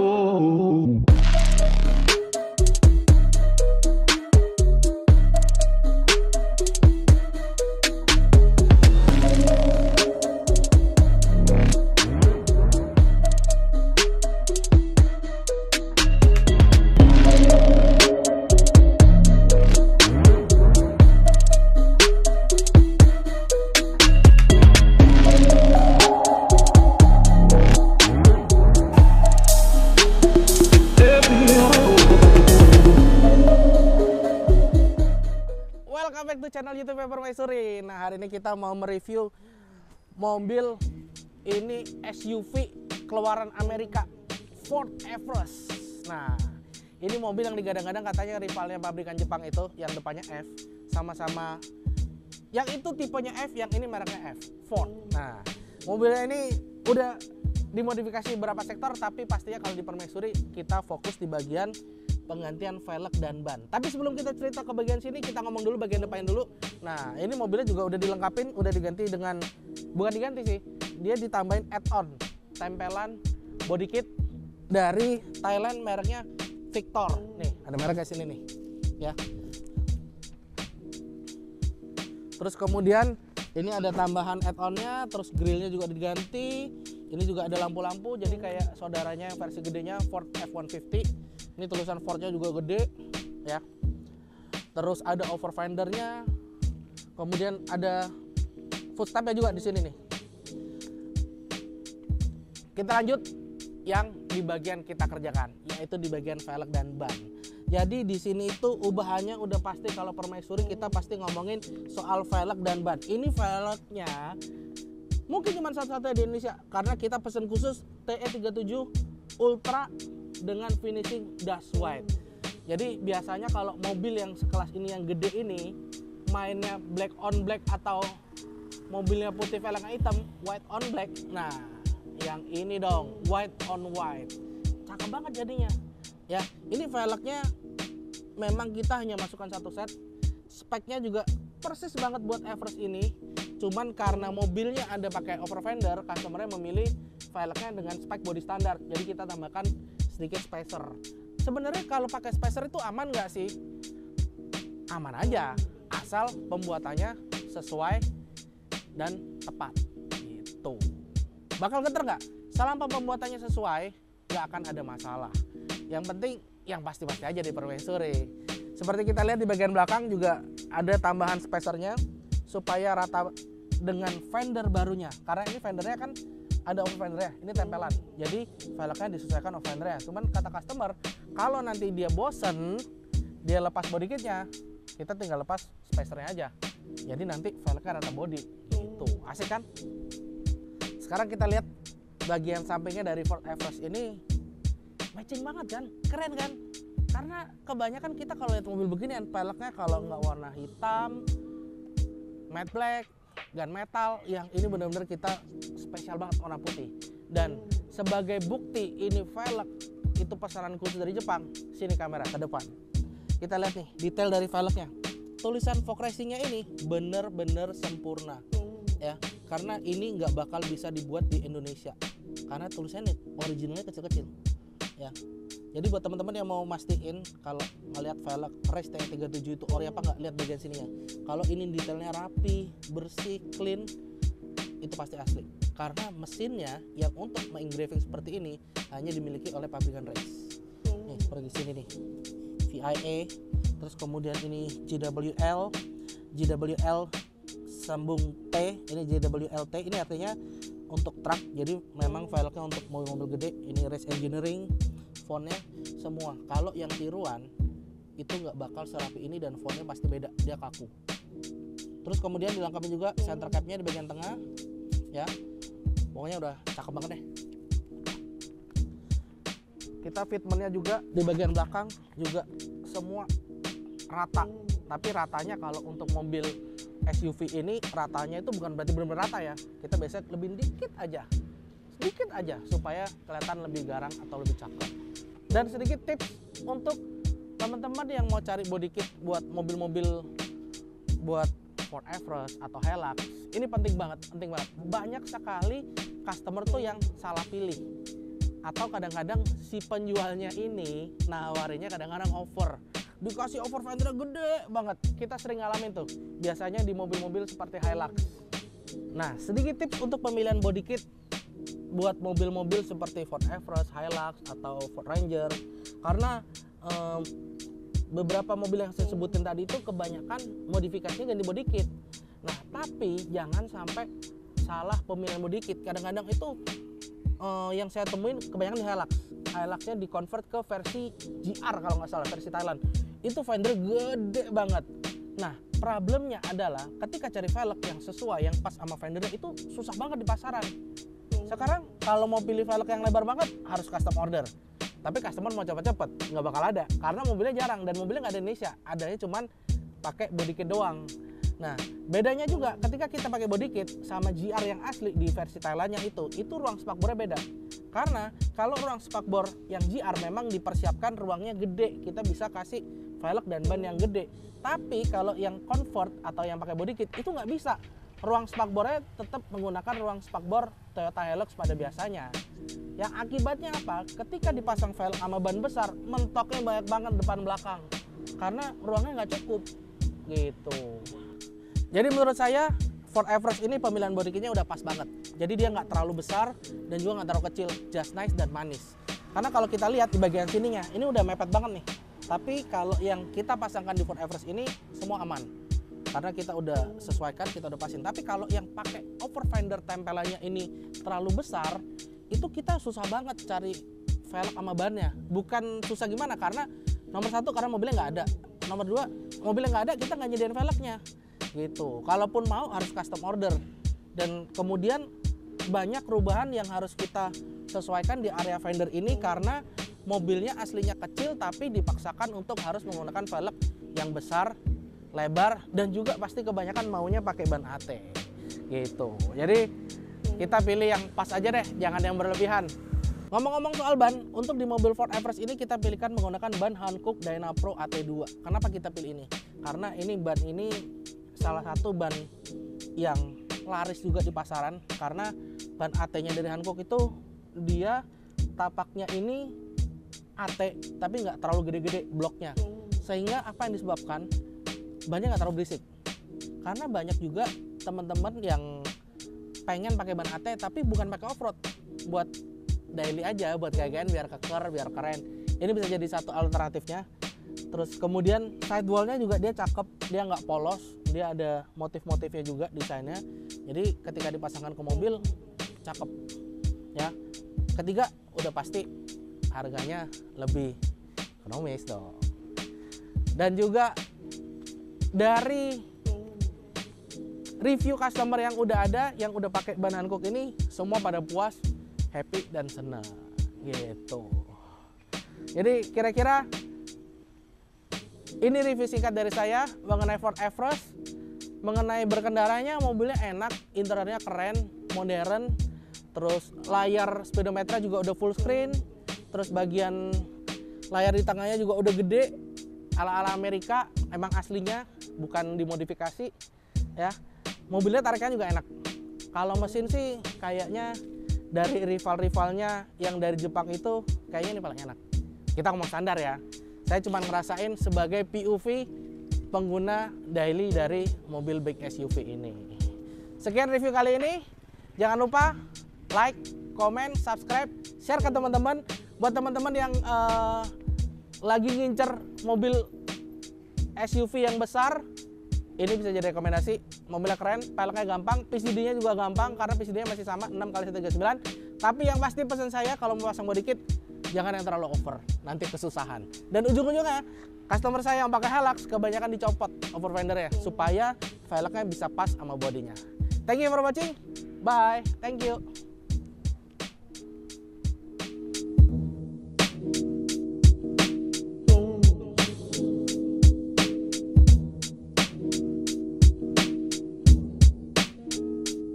Welcome back to channel YouTube Permaisuri. Nah, hari ini kita mau mereview mobil ini SUV keluaran Amerika, Ford Everest. Nah, ini mobil yang digadang-gadang katanya rivalnya pabrikan Jepang itu, yang depannya F, sama-sama. Yang itu tipenya F, yang ini mereknya F, Ford. Nah, mobilnya ini udah dimodifikasi beberapa sektor, tapi pastinya kalau di Permaisuri kita fokus di bagian penggantian velg dan ban. Tapi sebelum kita cerita ke bagian sini, kita ngomong dulu bagian depan dulu. Nah, ini mobilnya juga udah dilengkapin, udah diganti dengan, bukan diganti sih, dia ditambahin add-on, tempelan body kit dari Thailand, mereknya Victor. Nih, ada mereknya sini nih, ya. Terus kemudian ini ada tambahan add-onnya, terus grillnya juga diganti. Ini juga ada lampu-lampu, jadi kayak saudaranya versi gedenya Ford F-150. Ini tulisan Fordnya juga gede, ya. Terus ada over fendernya, kemudian ada footstepnya juga di sini nih. Kita lanjut yang di bagian kita kerjakan, yaitu di bagian velg dan ban. Jadi di sini itu ubahannya udah pasti, kalau Permaisuri kita pasti ngomongin soal velg dan ban. Ini velgnya mungkin cuma satu-satunya di Indonesia, karena kita pesen khusus TE37 Ultra dengan finishing dust white. Jadi biasanya kalau mobil yang sekelas ini, yang gede ini, mainnya black on black atau mobilnya putih velgnya hitam, white on black. Nah, yang ini dong, white on white. Cakep banget jadinya. Ya, ini velgnya memang kita hanya masukkan satu set. Speknya juga persis banget buat Everest ini. Cuman karena mobilnya ada pakai over fender, customernya memilih velgnya dengan spek body standar. Jadi kita tambahkan sedikit spacer. Sebenarnya kalau pakai spacer itu aman nggak sih? Aman aja, asal pembuatannya sesuai dan tepat. Gitu. Bakal geter nggak? Selama pembuatannya sesuai, nggak akan ada masalah. Yang penting, yang pasti-pasti aja di Permaisuri. Seperti kita lihat di bagian belakang juga ada tambahan spacernya supaya rata dengan fender barunya. Karena ini fendernya kan ada over fendernya, ini tempelan. Jadi velgnya disesuaikan over fendernya. Cuman kata customer, kalau nanti dia bosen, dia lepas body kitnya, kita tinggal lepas spacernya aja. Jadi nanti velgnya rata body. Gitu, asik kan? Sekarang kita lihat bagian sampingnya dari Ford Everest ini, matching banget kan? Keren kan? Karena kebanyakan kita kalau lihat mobil begini, velgnya kalau nggak warna hitam, matte black, gunmetal, yang ini benar-benar kita spesial banget warna putih. Dan sebagai bukti ini velg itu pesanan khusus dari Jepang, sini kamera ke depan. Kita lihat nih detail dari velgnya. Tulisan Fog Racingnya ini bener-bener sempurna, ya. Karena ini nggak bakal bisa dibuat di Indonesia, karena tulisannya originalnya kecil-kecil, ya. Jadi buat teman-teman yang mau mastiin kalau ngelihat velg race TE37 itu ori apa nggak, lihat bagian sininya. Kalau ini detailnya rapi, bersih, clean, itu pasti asli. Karena mesinnya yang untuk mengengraving seperti ini hanya dimiliki oleh pabrikan race. Nih, seperti sini nih, VIA, terus kemudian ini JWL, JWL sambung T, ini JWLT, ini artinya untuk truk. Jadi memang velgnya untuk mobil-mobil gede. Ini race engineering, fontnya semua. Kalau yang tiruan itu nggak bakal serapi ini dan fontnya pasti beda, dia kaku. Terus kemudian dilengkapi juga center capnya di bagian tengah, ya. Pokoknya udah cakep banget deh. Kita fitmentnya juga di bagian belakang juga semua rata. Tapi ratanya kalau untuk mobil SUV ini ratanya itu bukan berarti benar-benar rata ya. Kita biasanya lebih sedikit aja supaya kelihatan lebih garang atau lebih cakep. Dan sedikit tips untuk teman-teman yang mau cari body kit buat mobil-mobil buat Ford Everest atau Hilux, ini penting banget. Banyak sekali customer tuh yang salah pilih. atau kadang-kadang si penjualnya ini nawarinnya kadang-kadang over, dikasih over fender gede banget. Kita sering ngalamin tuh biasanya di mobil-mobil seperti Hilux. Nah, sedikit tips untuk pemilihan body kit buat mobil-mobil seperti Ford Everest, Hilux atau Ford Ranger, karena beberapa mobil yang saya sebutin tadi itu kebanyakan modifikasinya ganti body kit. Nah, tapi jangan sampai salah pemilihan body kit. Kadang-kadang itu yang saya temuin kebanyakan di Hilux. Hiluxnya di convert ke versi GR kalau nggak salah, versi Thailand. Itu fender gede banget. Nah, problemnya adalah ketika cari velg yang sesuai, yang pas sama fendernya itu susah banget di pasaran. Sekarang kalau mau pilih velg yang lebar banget harus custom order. Tapi customer mau cepet-cepet nggak bakal ada karena mobilnya jarang dan mobilnya nggak ada di Indonesia. Adanya cuman pakai body kit doang. Nah, bedanya juga ketika kita pakai body kit sama GR yang asli di versi Thailandnya itu ruang spakbornya beda. Karena kalau ruang spakbor yang GR memang dipersiapkan ruangnya gede, kita bisa kasih velg dan ban yang gede. Tapi kalau yang comfort atau yang pakai body kit itu nggak bisa. Ruang spakbornya tetap menggunakan ruang spakbor Toyota Hilux pada biasanya. Yang akibatnya apa? Ketika dipasang velg sama ban besar, mentoknya banyak banget depan belakang. Karena ruangnya nggak cukup. Gitu. Jadi menurut saya Ford Everest ini pemilihan body kitnya udah pas banget. Jadi dia nggak terlalu besar dan juga nggak terlalu kecil, just nice dan manis. Karena kalau kita lihat di bagian sininya, ini udah mepet banget nih. Tapi kalau yang kita pasangkan di Ford Everest ini semua aman. Karena kita udah sesuaikan, kita udah pasin. Tapi kalau yang pakai over fender tempelannya ini terlalu besar, itu kita susah banget cari velg sama bannya. Bukan susah gimana, karena nomor satu karena mobilnya nggak ada. Nomor dua, mobilnya nggak ada, kita nggak nyediain velgnya. Gitu. Kalaupun mau harus custom order. Dan kemudian banyak perubahan yang harus kita sesuaikan di area fender ini karena mobilnya aslinya kecil tapi dipaksakan untuk harus menggunakan velg yang besar, lebar, dan juga pasti kebanyakan maunya pakai ban AT. Gitu. Jadi kita pilih yang pas aja deh, jangan yang berlebihan. Ngomong-ngomong soal ban, untuk di mobil Ford Everest ini kita pilihkan menggunakan ban Hankook Dynapro AT2. Kenapa kita pilih ini? Karena ini ban ini salah satu ban yang laris juga di pasaran, karena ban AT-nya dari Hankook itu dia tapaknya ini AT tapi nggak terlalu gede-gede bloknya, sehingga apa yang disebabkan bannya nggak terlalu berisik. Karena banyak juga teman-teman yang pengen pakai ban AT tapi bukan pakai off-road, buat daily aja, buat gaya-gayaan biar keker, biar keren. Ini bisa jadi satu alternatifnya. Terus kemudian sidewallnya juga dia cakep, dia nggak polos, dia ada motif-motifnya juga desainnya. Jadi ketika dipasangkan ke mobil cakep ya. Ketiga udah pasti harganya lebih ekonomis dong. Dan juga dari review customer yang udah ada, yang udah pakai ban Hankook ini, semua pada puas, happy dan senang gitu. Jadi kira-kira ini review singkat dari saya mengenai Ford Everest. Mengenai berkendaranya, mobilnya enak, interiornya keren, modern, terus layar speedometer juga udah full screen, terus bagian layar di tengahnya juga udah gede, ala-ala Amerika, emang aslinya, bukan dimodifikasi ya. Mobilnya tarikannya juga enak. Kalau mesin sih kayaknya dari rival-rivalnya yang dari Jepang itu kayaknya ini paling enak. Kita ngomong standar ya. Saya cuma ngerasain sebagai POV pengguna daily dari mobil big SUV ini. Sekian review kali ini. Jangan lupa like, comment, subscribe, share ke teman-teman. Buat teman-teman yang lagi ngincer mobil SUV yang besar, ini bisa jadi rekomendasi. Mobilnya keren, peleknya gampang, PCD-nya juga gampang karena PCD-nya masih sama 6x139. Tapi yang pasti pesan saya kalau mau pasang body kit, jangan yang terlalu over, nanti kesusahan. Dan ujung-ujungnya customer saya yang pakai Hilux kebanyakan dicopot over fendernya supaya velgnya bisa pas sama bodinya. Thank you for watching. Bye. Thank you.